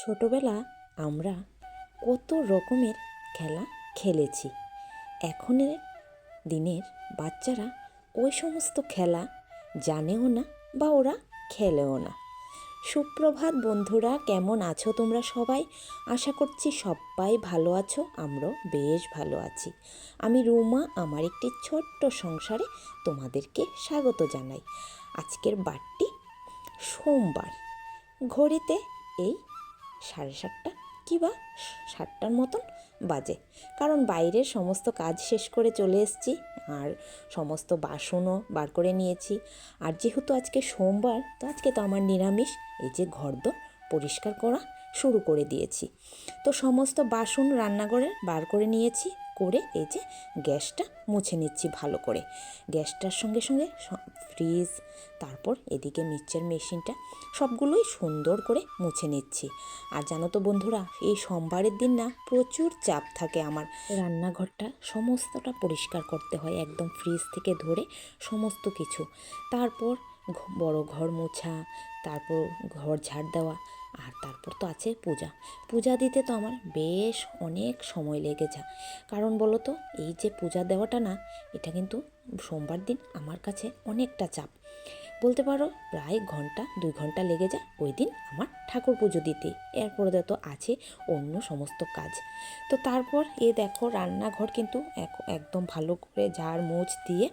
ছোটবেলা আমরা কত রকমের খেলা খেলেছি। এখনের দিনের বাচ্চারা ওই সমস্ত খেলা জানেও না বা ওরা খেলেও না। সুপ্রভাত বন্ধুরা, কেমন আছো তোমরা সবাই? আশা করছি সবাই ভালো আছো, আমরাও বেশ ভালো আছি। আমি রুমা, আমার একটি ছোট্ট সংসারে তোমাদেরকে স্বাগত জানাই। আজকের বারটি সোমবার, ঘড়িতে এই 7:30 কি বা 7টার মতন বাজে, কারণ বাইরের সমস্ত কাজ শেষ করে চলে এসেছি আর সমস্ত বাসনও বার করে নিয়েছি। আর যেহেতু আজকে সোমবার, তো আজকে তো আমার নিরামিষ। এই যে ঘরদোর পরিষ্কার করা শুরু করে দিয়েছি। তো সমস্ত বাসন রান্নাঘরে বার করে নিয়েছি, করে এই যে গ্যাসটা মুছে নিচ্ছি ভালো করে। গ্যাসটার সঙ্গে সঙ্গে ফ্রিজ, তারপর এদিকে মিক্সচার মেশিনটা, সবগুলোই সুন্দর করে মুছে নিচ্ছি। আর জানো তো বন্ধুরা, এই সোমবারের দিন না প্রচুর চাপ থাকে আমার। রান্নাঘরটা সমস্তটা পরিষ্কার করতে হয়, একদম ফ্রিজ থেকে ধরে সমস্ত কিছু। তারপর বড় ঘর মোছা, তারপর ঘর ঝাড় দেওয়া, আর তারপর তো আছে পূজা। পূজা দিতে তো আমার বেশ অনেক সময় লেগে যায়। কারণ বলো তো, এই যে পূজা দেওয়াটা না, এটা কিন্তু সোমবার দিন আমার কাছে অনেকটা চাপ। বলতে পারো প্রায় 1-2 ঘন্টা লেগে যায় ওই দিন আমার ঠাকুর পুজো দিতে। এরপরে তো আছে অন্য সমস্ত কাজ। তো তারপর দেখো রান্নাঘর কিন্তু একদম ভালো করে ঝাড় মুছ দিয়ে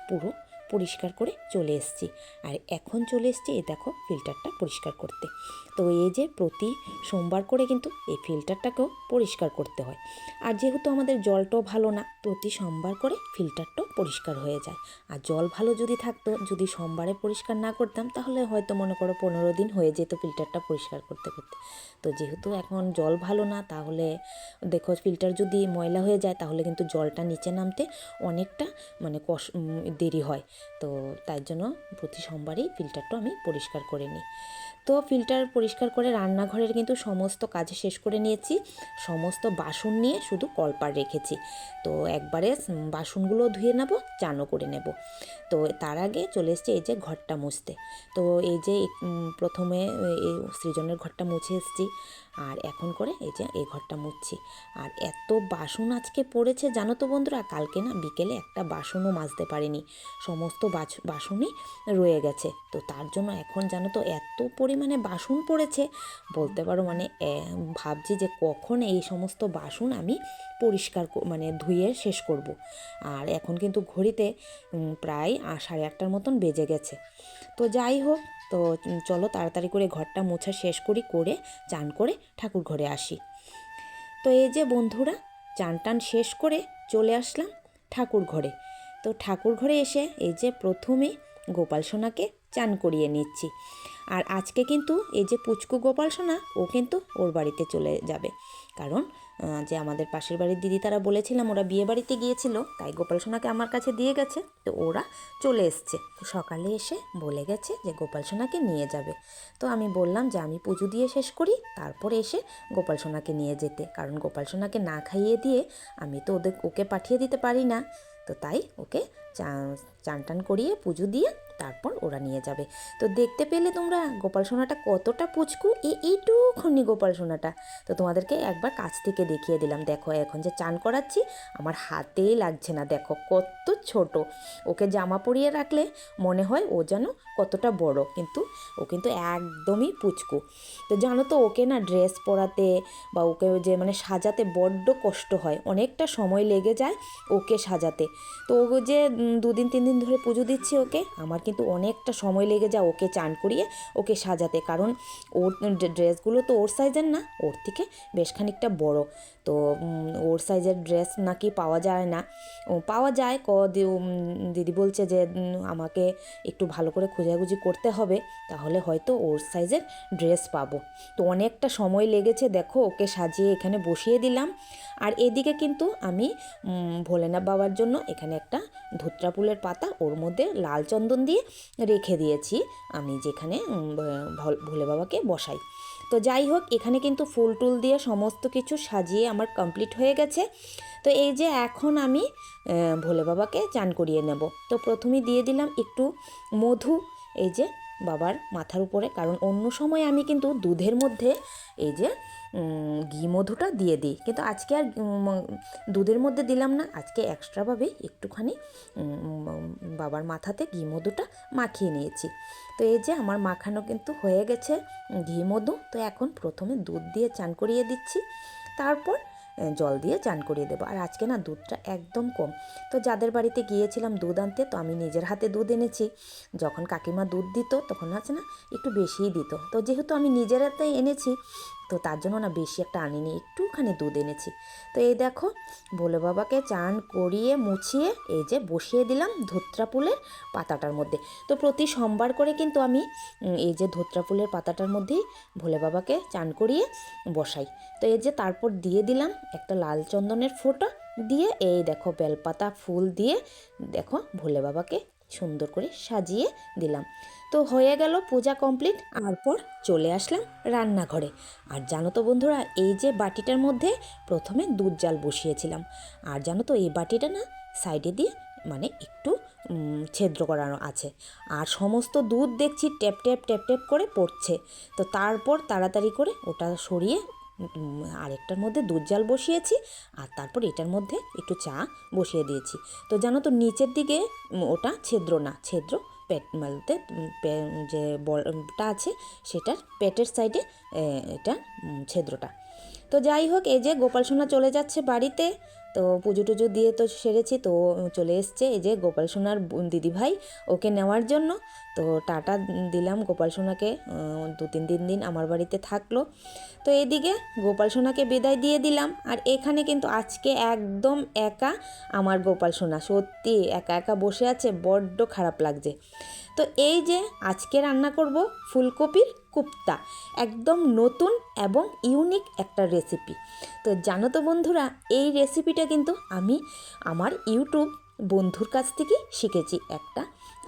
পুরো পরিষ্কার করে চলে এসেছি। আর এখন চলে এসেছি দেখো ফিল্টারটা পরিষ্কার করতে। তো এই যে প্রতি সোমবার করে কিন্তু এই ফিল্টারটাকেও পরিষ্কার করতে হয়। আর যেহেতু আমাদের জলটাও ভালো না, প্রতি সোমবার করে ফিল্টারটাও পরিষ্কার হয়ে যায়। আর জল ভালো যদি থাকতো, যদি সোমবারে পরিষ্কার না করতাম, তাহলে হয়তো মনে করো 15 দিন হয়ে যেত ফিল্টারটা পরিষ্কার করতে করতে। তো যেহেতু এখন জল ভালো না, তাহলে দেখো ফিল্টার যদি ময়লা হয়ে যায়, তাহলে কিন্তু জলটা নিচে নামতে অনেকটা দেরি হয়। তো তাই জন্য প্রতি সোমবারই ফিল্টারটা আমি পরিষ্কার করে নিই। তো ফিল্টার পরিষ্কার করে রান্নাঘরের কিন্তু সমস্ত কাজ শেষ করে নিয়েছি। সমস্ত বাসন নিয়ে শুধু কলপার রেখেছি। তো একবারে বাসনগুলো ধুয়ে নেব, চানও করে নেব। তো তার আগে চলে এসেছি এই যে ঘরটা মুছতে। তো এই যে প্রথমে এই সৃজনের ঘরটা মুছে এসেছি, আর এখন করে এই যে এই ঘরটা মুছছি। আর এত বাসন আজকে পড়েছে জানো তো বন্ধুরা, কালকে না বিকেলে একটা বাসনও মাজতে পারিনি, সমস্ত বাসনই রয়ে গেছে। তো তার জন্য এখন জানো তো এত পরিমাণে বাসন পড়েছে, বলতে পারো ভাবছি যে কখন এই সমস্ত বাসন আমি পরিষ্কার ধুয়ে শেষ করব। আর এখন কিন্তু ঘড়িতে প্রায় 8:30টার মতন বেজে গেছে। তো যাই হোক, তো চলো তাড়াতাড়ি করে ঘরটা মোছা শেষ করে চান করে ঠাকুর ঘরে আসি। তো এই যে বন্ধুরা, চান টান শেষ করে চলে আসলাম ঠাকুর ঘরে। তো ঠাকুর ঘরে এসে এই যে প্রথমে গোপাল সোনাকে চান করিয়ে নিচ্ছি। আর আজকে কিন্তু এই যে পুচকু গোপাল সোনা, ও কিন্তু ওর বাড়িতে চলে যাবে। কারণ যে আমাদের পাশের বাড়ির দিদি তারা বলেছিলাম ওরা বিয়ে বাড়িতে গিয়েছিল, তাই গোপাল সোনাকে আমার কাছে দিয়ে গেছে। তো ওরা চলে এসছে, সকালে এসে বলে গেছে যে গোপাল সোনাকে নিয়ে যাবে। তো আমি বললাম যে আমি পুজো দিয়ে শেষ করি, তারপরে এসে গোপাল সোনাকে নিয়ে যেতে। কারণ গোপাল সোনাকে না খাইয়ে দিয়ে আমি তো ওকে পাঠিয়ে দিতে পারি না। তো তাই ওকে চান টান করিয়ে পুজো দিয়ে তারপর ওরা নিয়ে যাবে। তো দেখতে পেলে তোমরা গোপাল সোনাটা কতটা পুচকু, এইটুকুনি গোপাল সোনাটা। তো তোমাদেরকে একবার কাছ থেকে দেখিয়ে দিলাম। দেখো এখন যে চান করাচ্ছি, আমার হাতেই লাগছে না, দেখো কত ছোট। ওকে জামা পরিয়ে রাখলে মনে হয় ও যেন কতটা বড়, কিন্তু ও কিন্তু একদমই পুচকু। তো জানো তো, ওকে না ড্রেস পরাতে বা ওকে যে সাজাতে বড্ড কষ্ট হয়, অনেকটা সময় লেগে যায় ওকে সাজাতে। তো ও যে 2-3 দিন ধরে পুজো দিচ্ছি ওকে, আমার কিন্তু অনেকটা সময় লেগে যায় ওকে চান করিয়ে ওকে সাজাতে। কারণ ওর ড্রেসগুলো তো ওর সাইজের না, ওর থেকে বেশ খানিকটা বড়। তো ওর সাইজের ড্রেস নাকি পাওয়া যায় না। পাওয়া যায়, দিদি বলছে যে আমাকে একটু ভালো করে খোঁজাখুঁজি করতে হবে, তাহলে হয়তো ওর সাইজের ড্রেস পাবো। তো অনেকটা সময় লেগেছে, দেখো ওকে সাজিয়ে এখানে বসিয়ে দিলাম। আর এদিকে কিন্তু আমি ভোলেনাথ বাবার জন্য এখানে একটা ধুত্রা ফুলের পাতা, ওর মধ্যে লাল চন্দন দিয়ে রেখে দিয়েছি আমি, যেখানে ভোলে বাবাকে বসাই। তো যাই হোক, এখানে কিন্তু ফুল টুল দিয়ে সমস্ত কিছু সাজিয়ে আমার কমপ্লিট হয়ে গেছে। তো এই যে এখন আমি ভোলে বাবাকে চান করিয়ে নেব। তো প্রথমেই দিয়ে দিলাম একটু মধু, এই যে বাবার মাথার উপরে, কারণ অন্য সময় আমি কিন্তু দুধের মধ্যে এই যে ঘি মধুটা দিয়ে দিই, কিন্তু আজকে আর দুধের মধ্যে দিলাম না, আজকে এক্সট্রাভাবে একটুখানি বাবার মাথাতে ঘি মধুটা মাখিয়ে নিয়েছি। তো এই যে আমার মাখানো কিন্তু হয়ে গেছে ঘি মধু। তো এখন প্রথমে দুধ দিয়ে চান করিয়ে দিচ্ছি, তারপর জল দিয়ে চান করিয়ে দেবো। আর আজকে না দুধটা একদম কম, তো যাদের বাড়িতে গিয়েছিলাম দুধ আনতে, তো আমি নিজের হাতে দুধ এনেছি। যখন কাকিমা দুধ দিত তখন আছে না একটু বেশিই দিত, তো যেহেতু আমি নিজের হাতে এনেছি তো তার জন্য না বেশি একটা আনিনি, একটুখানি দুধ এনেছি। তো এই দেখো ভোলে বাবাকে চান করিয়ে মুছিয়ে এই যে বসিয়ে দিলাম ধুত্রা ফুলের পাতাটার মধ্যে। তো প্রতি সোমবার করে কিন্তু আমি এই যে ধুত্রা ফুলের পাতাটার মধ্যেই ভোলে বাবাকে চান করিয়ে বসাই। তো এই যে তারপর দিয়ে দিলাম একটা লাল চন্দনের ফোঁটা, দিয়ে এই দেখো বেলপাতা ফুল দিয়ে দেখো ভোলে বাবাকে সুন্দর করে সাজিয়ে দিলাম। তো হয়ে গেল পূজা কমপ্লিট। তারপর চলে আসলাম রান্নাঘরে। আর জানো তো বন্ধুরা, এই যে বাটিটার মধ্যে প্রথমে দুধ জাল বসিয়েছিলাম, আর জানো তো এই বাটিটা না সাইডে দিয়ে মানে একটু ছিদ্র করানো আছে, আর সমস্ত দুধ দেখছি ট্যাপ ট্যাপ ট্যাপ ট্যাপ করে পড়ছে। তো তারপর তাড়াতাড়ি করে ওটা সরিয়ে আরেকটার মধ্যে দুধ জাল বসিয়েছি, আর তারপর এটার মধ্যে একটু চা বসিয়ে দিয়েছি। তো জানো তো নিচের দিকে ওটা ছিদ্র না, ছিদ্র পেট বলতে যে বলটা আছে সেটার পেটের সাইডে এটা ছিদ্রটা। তো যাই হোক, এই যে গোপাল সোনা চলে যাচ্ছে বাড়িতে। তো পুজো টুজো দিয়ে তো সেরেছি, তো চলে এসছে এই যে গোপাল সোনার দিদিভাই ওকে নেওয়ার জন্য। তো টাটা দিলাম গোপাল সোনাকে, 2-3 দিন আমার বাড়িতে থাকলো। তো এদিকে গোপাল সোনাকে বিদায় দিয়ে দিলাম, আর এখানে কিন্তু আজকে একদম একা আমার গোপাল সোনা, সত্যি একা একা বসে আছে, বড্ড খারাপ লাগছে। তো এই যে আজকে রান্না করব ফুলকপির কোপ্তা, একদম নতুন এবং ইউনিক একটা রেসিপি। তো জানো তো বন্ধুরা, এই রেসিপিটা কিন্তু আমি আমার ইউটিউব বন্ধুর কাছ থেকে শিখেছি। একটা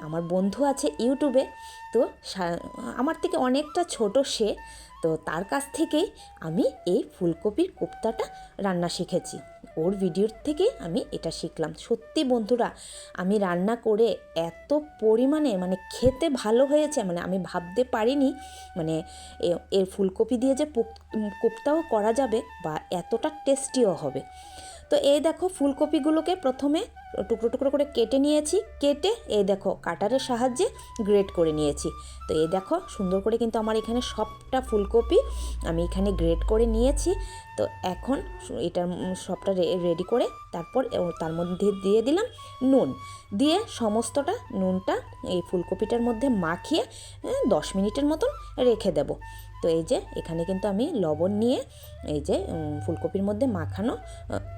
আমার বন্ধু আছে ইউটিউবে, তো আমার থেকে অনেকটা ছোট সে, তো তার কাছ থেকেই আমি এই ফুলকপির কোপ্তাটা রান্না শিখেছি। ওর ভিডিওর থেকে আমি এটা শিখলাম। সত্যি বন্ধুরা, আমি রান্না করে এত পরিমাণে মানে খেতে ভালো হয়েছে, মানে আমি ভাবতে পারিনি মানে এর ফুলকপি দিয়ে যে কোপ্তাও করা যাবে বা এতটা টেস্টিও হবে। তো এই দেখো ফুলকপিগুলোকে প্রথমে টুকরো টুকরো করে কেটে নিয়েছি, কেটে এই দেখো কাটারের সাহায্যে গ্রেট করে নিয়েছি। তো এই দেখো সুন্দর করে কিন্তু আমার এখানে সবটা ফুলকপি আমি এখানে গ্রেট করে নিয়েছি। তো এখন এটা সবটা রেডি করে তারপর তার মধ্যে দিয়ে দিলাম নুন, দিয়ে সমস্তটা নুনটা এই ফুলকপিটার মধ্যে মাখিয়ে 10 মিনিটের মতন রেখে দেব। তো এই যে এখানে কিন্তু আমি লবণ নিয়ে এই যে ফুলকপির মধ্যে মাখানো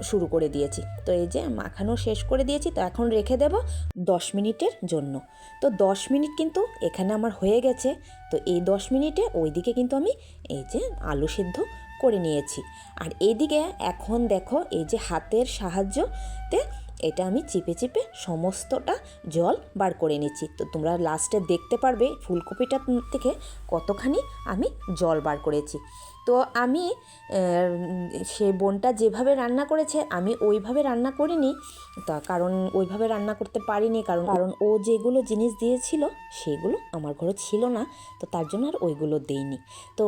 শুরু করে দিয়েছি। তো এই যে মাখানো শেষ করে দিয়েছি, তো এখন রেখে দেব 10 মিনিটের জন্য। তো 10 মিনিট কিন্তু এখানে আমার হয়ে গেছে। তো এই 10 মিনিটে ওইদিকে কিন্তু আমি এই যে আলু সিদ্ধ করে নিয়েছি, আর এইদিকে এখন দেখো এই যে হাতের সাহায্যতে এটা আমি চিপে চিপে সমস্তটা জল বার করে নিচ্ছি। তো তোমরা লাস্টে দেখতে পারবে ফুলকপিটা থেকে কতখানি আমি জল বার করেছি। তো আমি সে বোনটা যেভাবে রান্না করেছে আমি ওইভাবে রান্না করিনি, তা কারণ ওইভাবে রান্না করতে পারিনি, কারণ ও যেগুলো জিনিস দিয়েছিল সেগুলো আমার ঘরে ছিল না, তো তার জন্য আর ওইগুলো দেইনি। তো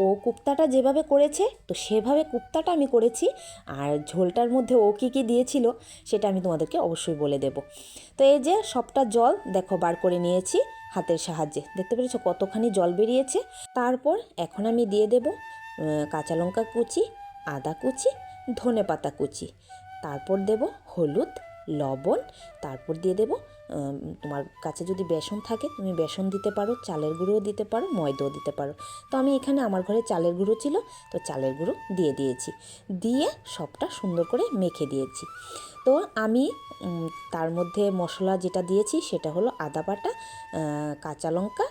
ও কুপ্তাটা যেভাবে করেছে তো সেভাবে কুপ্তাটা আমি করেছি, আর ঝোলটার মধ্যে ও কী কী দিয়েছিল সেটা আমি তোমাদেরকে অবশ্যই বলে দেব। তো এই যে সবটা জল দেখো বার করে নিয়েছি হাতের সাহায্যে, দেখতে পেরেছো কতখানি জল বেরিয়েছে। তারপর এখন আমি দিয়ে দেব কাঁচা লঙ্কা কুচি, আদা কুচি, ধনে পাতা কুচি, তারপর দেব হলুদ, লবণ, তারপর দিয়ে দেব তোমার কাছে যদি বেসন থাকে তুমি বেসন দিতে পারো, চালের গুঁড়োও দিতে পারো, ময়দাও দিতে পারো। তো আমি এখানে আমার ঘরে চালের গুঁড়ো ছিল, তো চালের গুঁড়ো দিয়ে দিয়েছি, দিয়ে সবটা সুন্দর করে মেখে দিয়েছি। তো আমি তার মধ্যে মশলা যেটা দিয়েছি সেটা হলো আদা বাটা, কাঁচা লঙ্কা,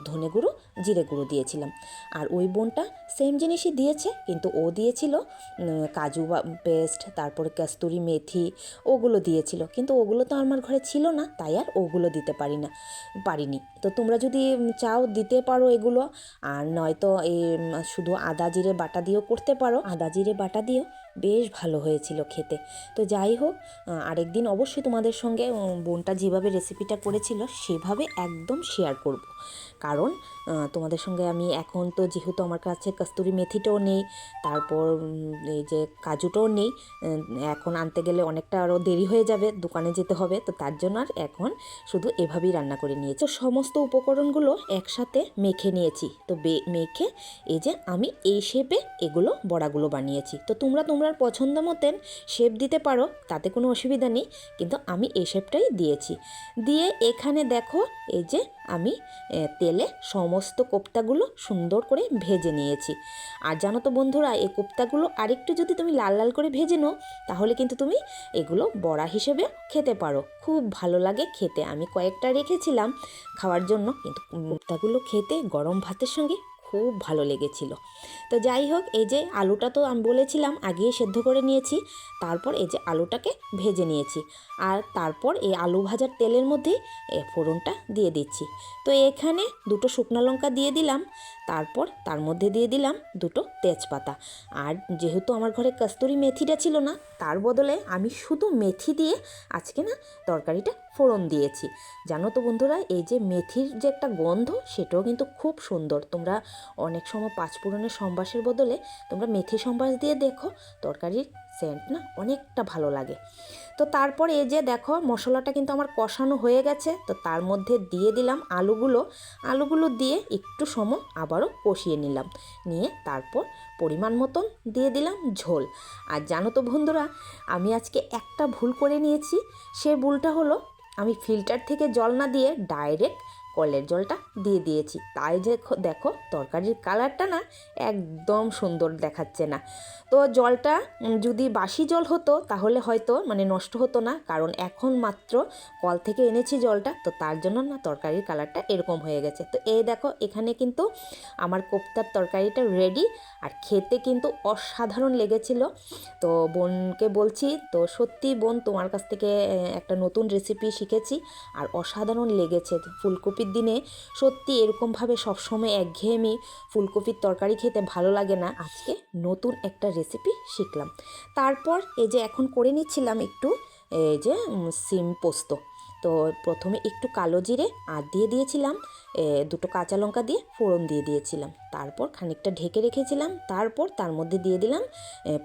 ধনে গুঁড়ো, জিরে গুঁড়ো দিয়েছিলাম। আর ওই বোনটা সেম জিনিসই দিয়েছে, কিন্তু ও দিয়েছিল কাজু পেস্ট, তারপরে কস্তুরি মেথি, ওগুলো দিয়েছিল, কিন্তু ওগুলো তো আমার ঘরে ছিল না, তাই আর ওগুলো দিতে পারিনি। তো তোমরা যদি চাও দিতে পারো এগুলো, আর নয়তো এই শুধু আদা জিরে বাটা দিয়েও করতে পারো, আদা জিরে বাটা দিয়েও বেশ ভালো হয়েছিল খেতে। তো যাই হোক, আরেকদিন অবশ্যই তোমাদের সঙ্গে বোনটা যেভাবে রেসিপিটা করেছিল সেভাবে একদম শেয়ার করব। কারণ তোমাদের সঙ্গে আমি এখন তো যেহেতু আমার কাছে কস্তুরি মেথিটাও নেই, তারপর এই যে কাজুটাও নেই, এখন আনতে গেলে অনেকটা আরও দেরি হয়ে যাবে, দোকানে যেতে হবে, তো তার জন্য আর এখন শুধু এভাবেই রান্না করে নিয়েছি। তো সমস্ত উপকরণগুলো একসাথে মেখে নিয়েছি। তো মেখে এই যে আমি এই শেপে এগুলো বড়াগুলো বানিয়েছি। তো তোমরা তোমার পছন্দ মতন শেপ দিতে পারো, তাতে কোনো অসুবিধা নেই, কিন্তু আমি এই শেপটাই দিয়েছি। দিয়ে এখানে দেখো এই যে আমি তেলে সমস্ত কোপ্তাগুলো সুন্দর করে ভেজে নিয়েছি। আর জানো তো বন্ধুরা, এই কোপ্তাগুলো আরেকটু যদি তুমি লাল লাল করে ভেজে নাও, তাহলে কিন্তু তুমি এগুলো বড়া হিসেবে খেতে পারো, খুব ভালো লাগে খেতে। আমি কয়েকটা রেখেছিলাম খাওয়ার জন্য, কিন্তু কোপ্তাগুলো খেতে গরম ভাতের সঙ্গে খুব ভালো লেগেছিল। তো যাই হোক, এই যে আলুটা তো আমি বলেছিলাম আগেই সেদ্ধ করে নিয়েছি, তারপর এই যে আলুটাকে ভেজে নিয়েছি, আর তারপর এই আলু ভাজার তেলের মধ্যেই ফোড়নটা দিয়ে দিচ্ছি। তো এখানে দুটো শুকনো লঙ্কা দিয়ে দিলাম, তারপর তার মধ্যে দিয়ে দিলাম দুটো তেজপাতা। আর যেহেতু আমার ঘরে কস্তুরি মেথিটা ছিল না, তার বদলে আমি শুধু মেথি দিয়ে আজকে না তরকারিটা ফোড়ন দিয়েছি। জানো তো বন্ধুরা, এই যে মেথির যে একটা গন্ধ, সেটাও কিন্তু খুব সুন্দর। তোমরা অনেক সময় পাঁচফোড়নের সম্বাসের বদলে তোমরা মেথি সম্বাস দিয়ে দেখো, তরকারির সেন্ট না অনেকটা ভালো লাগে। তো তারপর এই যে দেখো মশলাটা কিন্তু আমার কষানো হয়ে গেছে। তো তার মধ্যে দিয়ে দিলাম আলুগুলো দিয়ে একটু সময় আবারও কষিয়ে নিলাম, নিয়ে তারপর পরিমাণ মতন দিয়ে দিলাম ঝোল। আর জানো তো বন্ধুরা, আমি আজকে একটা ভুল করে নিয়েছি। সে ভুলটা হলো, আমি ফিল্টার থেকে জল না দিয়ে ডাইরেক্ট কলের জলটা দিয়ে দিয়েছি। তাই যে দেখো তরকারির কালারটা না একদম সুন্দর দেখাচ্ছে না। তো জলটা যদি বাসি জল হতো তাহলে হয়তো নষ্ট হতো না, কারণ এখন মাত্র কল থেকে এনেছি জলটা, তো তার জন্য না তরকারির কালারটা এরকম হয়ে গেছে। তো এই দেখো এখানে কিন্তু আমার কোপ্তার তরকারিটা রেডি, আর খেতে কিন্তু অসাধারণ লেগেছিল। তো বোনকে বলছি, তো সত্যি বোন তোমার কাছ থেকে একটা নতুন রেসিপি শিখেছি, আর অসাধারণ লেগেছে। ফুলকপির দিনে সত্যি এরকমভাবে সবসময় একঘেয়েমি ফুলকপির তরকারি খেতে ভালো লাগে না, আজকে নতুন একটা রেসিপি শিখলাম। তারপর এই যে এখন করে নিচ্ছিলাম একটু এই যে সিম পোস্ত। তো প্রথমে একটু কালো জিরে আর দিয়ে দিয়েছিলাম, দুটো কাঁচা লঙ্কা দিয়ে ফোড়ন দিয়ে দিয়েছিলাম, তারপর খানিকটা ঢেকে রেখেছিলাম, তারপর তার মধ্যে দিয়ে দিলাম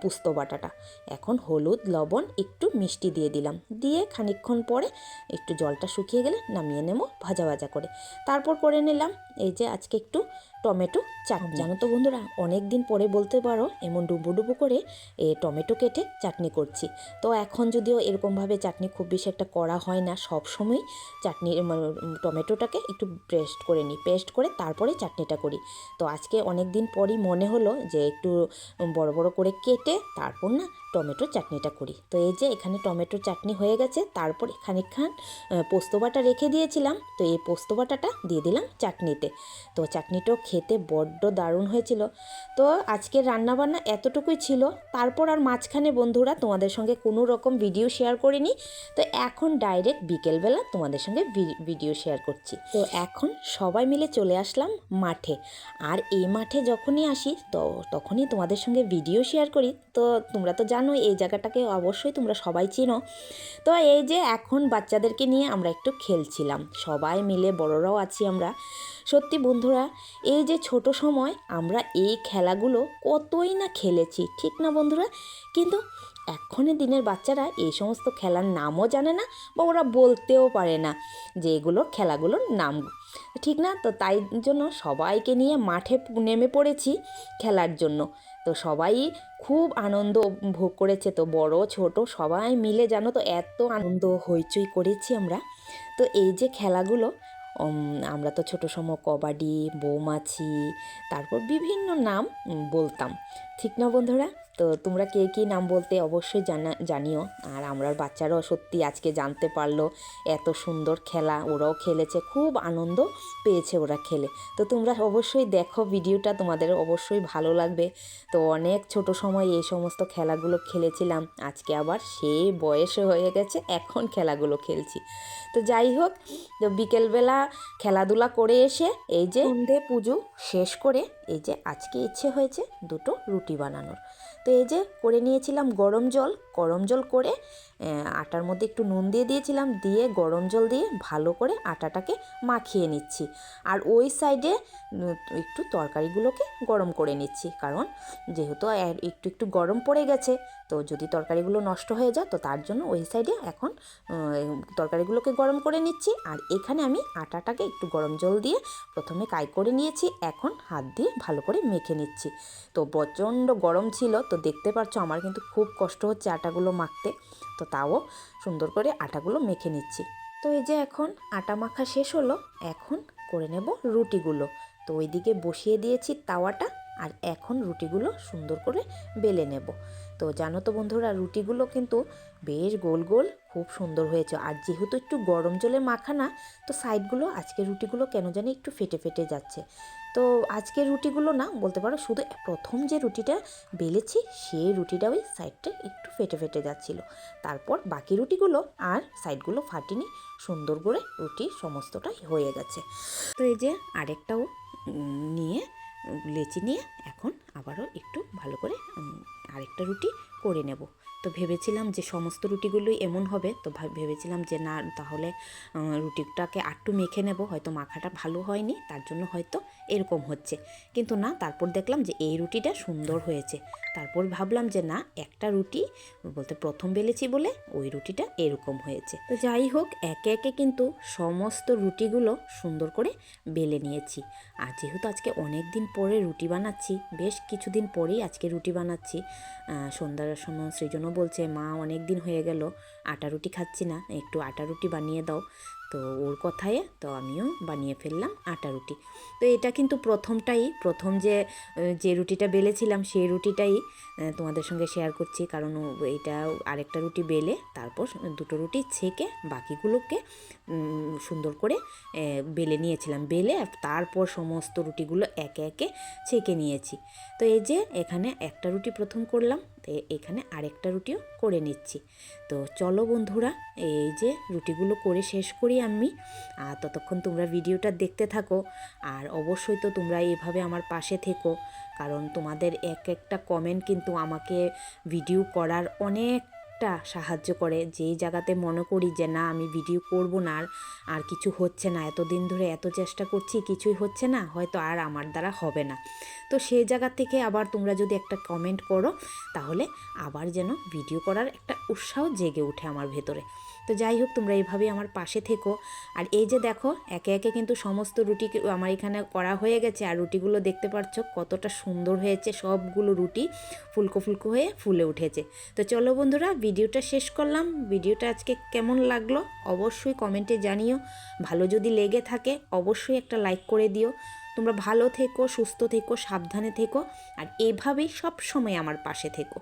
পোস্ত বাটাটা। এখন হলুদ লবণ একটু মিষ্টি দিয়ে দিলাম, দিয়ে খানিকক্ষণ পরে একটু জলটা শুকিয়ে গেলে নামিয়ে নেব ভাজা ভাজা করে। তারপর করে নিলাম এই যে আজকে একটু টমেটো চাটনি। জানো তো বন্ধুরা, অনেক দিন পরে বলতে পারো এমন ডুবো করে টমেটো কেটে চাটনি করছি। তো এখন যদিও এরকমভাবে চাটনি খুব বেশি একটা করা হয় না, সব সময় চাটনি টমেটোটাকে একটু পেস্ট করে নিই, পেস্ট করে তারপরে চাটনিটা করি। তো আজকে অনেক দিন পরই মনে হলো যে একটু বড় বড় করে কেটে তারপর না টমেটো চাটনিটা করি। তো এই যে এখানে টমেটো চাটনি হয়ে গেছে, তারপর খানিকক্ষণ পোস্ত বাটা রেখে দিয়েছিলাম, তো এই পোস্ত বাটাটা দিয়ে দিলাম চাটনিতে। তো চাটনিটাও খেতে বড্ড দারুণ হয়েছিল। তো আজকের রান্নাবান্না এতটুকুই ছিল। তারপর আর মাঝখানে বন্ধুরা তোমাদের সঙ্গে কোনো রকম ভিডিও শেয়ার করিনি। তো এখন ডাইরেক্ট বিকেলবেলা তোমাদের সঙ্গে ভিডিও শেয়ার করছি। তো এখন সবাই মিলে চলে আসলাম মাঠে, আর এই মাঠে যখনই আসি তো তখনই তোমাদের সঙ্গে ভিডিও শেয়ার করি। তো তোমরা তো জানো এই জায়গাটাকে অবশ্যই তোমরা সবাই চিনো। তো এই যে এখন বাচ্চাদেরকে নিয়ে আমরা একটু খেলছিলাম, সবাই মিলে, বড়রাও আছি আমরা। সত্যি বন্ধুরা, এই যে ছোট সময় আমরা এই খেলাগুলো কতই না খেলেছি, ঠিক না বন্ধুরা? কিন্তু এখনের দিনের বাচ্চারা এই সমস্ত খেলার নামও জানে না, বা ওরা বলতেও পারে না যে এগুলো খেলাগুলোর নাম, ঠিক না? তো তাই জন্য সবাইকে নিয়ে মাঠে নেমে পড়েছি খেলার জন্য। তো সবাই খুব আনন্দ ভোগ করেছে, তো বড় ছোট সবাই মিলে জানো তো এত আনন্দ হইচই করেছি আমরা। তো এই যে খেলাগুলো আমরা তো ছোটো সময় কবাডি, বৌমাছি, তারপর বিভিন্ন নাম বলতাম, ঠিক না বন্ধুরা? তো তোমরা কে কী নাম বলতে অবশ্যই জানিও। আর আমরার বাচ্চারাও সত্যি আজকে জানতে পারলো এত সুন্দর খেলা, ওরাও খেলেছে, খুব আনন্দ পেয়েছে ওরা খেলে। তো তোমরা অবশ্যই দেখো ভিডিওটা, তোমাদের অবশ্যই ভালো লাগবে। তো অনেক ছোট সময় এই সমস্ত খেলাগুলো খেলেছিলাম, আজকে আবার সেই বয়স হয়ে গেছে, এখন খেলাগুলো খেলছি। তো যাই হোক, তো বিকেলবেলা খেলাধুলা করে এসে এই যে সন্ধে পুজো শেষ করে এই যে আজকে ইচ্ছে হয়েছে দুটো রুটি বানানোর। তো এই যে করে নিয়েছিলাম গরম জল করে আটার মধ্যে একটু নুন দিয়ে দিয়েছিলাম, দিয়ে গরম জল দিয়ে ভালো করে আটাটাকে মাখিয়ে নিচ্ছি। আর ওই সাইডে একটু তরকারিগুলোকে গরম করে নিচ্ছি, কারণ যেহেতু একটু একটু গরম পড়ে গেছে, তো যদি তরকারিগুলো নষ্ট হয়ে যায় তো তার জন্য ওই সাইডে এখন তরকারিগুলোকে গরম করে নিচ্ছি। আর এখানে আমি আটাটাকে একটু গরম জল দিয়ে প্রথমে কাই করে নিয়েছি, এখন হাত দিয়ে ভালো করে মেখে নিচ্ছি। তো প্রচণ্ড গরম ছিল, তো দেখতে পাচ্ছ আমার কিন্তু খুব কষ্ট হচ্ছে আটাগুলো মাখতে, তো তাও সুন্দর করে আটাগুলো মেখে নিচ্ছি। তো এই যে এখন আটা মাখা শেষ হলো, এখন করে নেব রুটিগুলো। তো ওইদিকে বসিয়ে দিয়েছি তাওয়াটা, আর এখন রুটিগুলো সুন্দর করে বেলে নেব। তো জানো তো বন্ধুরা, রুটিগুলো কিন্তু বেশ গোল গোল খুব সুন্দর হয়েছে। আর যেহেতু একটু গরম জলে মাখা না, তো সাইডগুলো আজকের রুটিগুলো কেন জানি একটু ফেটে ফেটে যাচ্ছে। তো আজকের রুটিগুলো না বলতে পারো, শুধু প্রথম যে রুটিটা বেলেছি সেই রুটিটা ওই সাইডটা একটু ফেটে ফেটে যাচ্ছিল। তারপর বাকি রুটিগুলো আর সাইডগুলো ফাটিনি, সুন্দর করে রুটি সমস্তটাই হয়ে গেছে। তো এই যে আরেকটাও নিয়ে লেচি নিয়ে এখন আবারও একটু ভালো করে আরেকটা রুটি করে নেব। তো ভেবেছিলাম যে সমস্ত রুটিগুলোই এমন হবে, তো ভেবেছিলাম যে না তাহলে রুটিটাকে আটটু মেখে নেব, হয়তো মাখাটা ভালো হয়নি তার জন্য হয়তো এরকম হচ্ছে, কিন্তু না, তারপর দেখলাম যে এই রুটিটা সুন্দর হয়েছে। তারপর ভাবলাম যে না, একটা রুটি বলতে প্রথম বেলেছি বলে ওই রুটিটা এরকম হয়েছে। তো যাই হোক, একে একে কিন্তু সমস্ত রুটিগুলো সুন্দর করে বেলে নিয়েছি। আর যেহেতু আজকে অনেক দিন পরে রুটি বানাচ্ছি, বেশ কিছুদিন পরেই আজকে রুটি বানাচ্ছি, সন্ধ্যার সময় সৃজনও বলছে মা অনেক দিন হয়ে গেল আটা রুটি খাচ্ছি না, একটু আটা রুটি বানিয়ে দাও। তো ওর কথায় তো আমিও বানিয়ে ফেললাম আটা রুটি। তো এটা কিন্তু প্রথম যে রুটিটা বেলেছিলাম সেই রুটিটাই তোমাদের সঙ্গে শেয়ার করছি, কারণ এইটা আরেকটা রুটি বেলে তারপর দুটো রুটি ছেঁকে বাকিগুলোকে সুন্দর করে বেলে নিয়েছিলাম, বেলে তারপর সমস্ত রুটিগুলো একে একে ছেঁকে নিয়েছি। তো এই যে এখানে একটা রুটি প্রথম করলাম, তো এখানে আরেকটা রুটিও করে নিচ্ছি। তো চলো বন্ধুরা, এই যে রুটিগুলো করে শেষ করি আমি, আর ততক্ষণ তোমরা ভিডিওটা দেখতে থাকো। আর অবশ্যই তো তোমরা এভাবে আমার পাশে থেকো, কারণ তোমাদের এক একটা কমেন্ট কিন্তু আমাকে ভিডিও করার অনেকটা সাহায্য করে। যেই জায়গাতে মনে করি যে না আমি ভিডিও করব না, আর কিছু হচ্ছে না, এতদিন ধরে এত চেষ্টা করছি কিছুই হচ্ছে না, হয়তো আর আমার দ্বারা হবে না, তো সেই জায়গা থেকে আবার তোমরা যদি একটা কমেন্ট করো তাহলে আবার যেন ভিডিও করার একটা উৎসাহ জেগে ওঠে আমার ভেতরে। তো যাই হোক, তোমরা এইভাবেই আমার পাশে থেকো। আর এই যে দেখো, একে একে কিন্তু সমস্ত রুটি আমার এখানে করা হয়ে গেছে, আর রুটিগুলো দেখতে পাচ্ছ কতটা সুন্দর হয়েছে, সবগুলো রুটি ফুলকো ফুলকো হয়ে ফুলে উঠেছে। তো চলো বন্ধুরা, ভিডিওটা শেষ করলাম। ভিডিওটা আজকে কেমন লাগলো অবশ্যই কমেন্টে জানিও। ভালো যদি লেগে থাকে অবশ্যই একটা লাইক করে দিও। তোমরা ভালো থেকো, সুস্থ থেকো, সাবধানে থেকো, আর এভাবেই সব সময় আমার পাশে থেকো।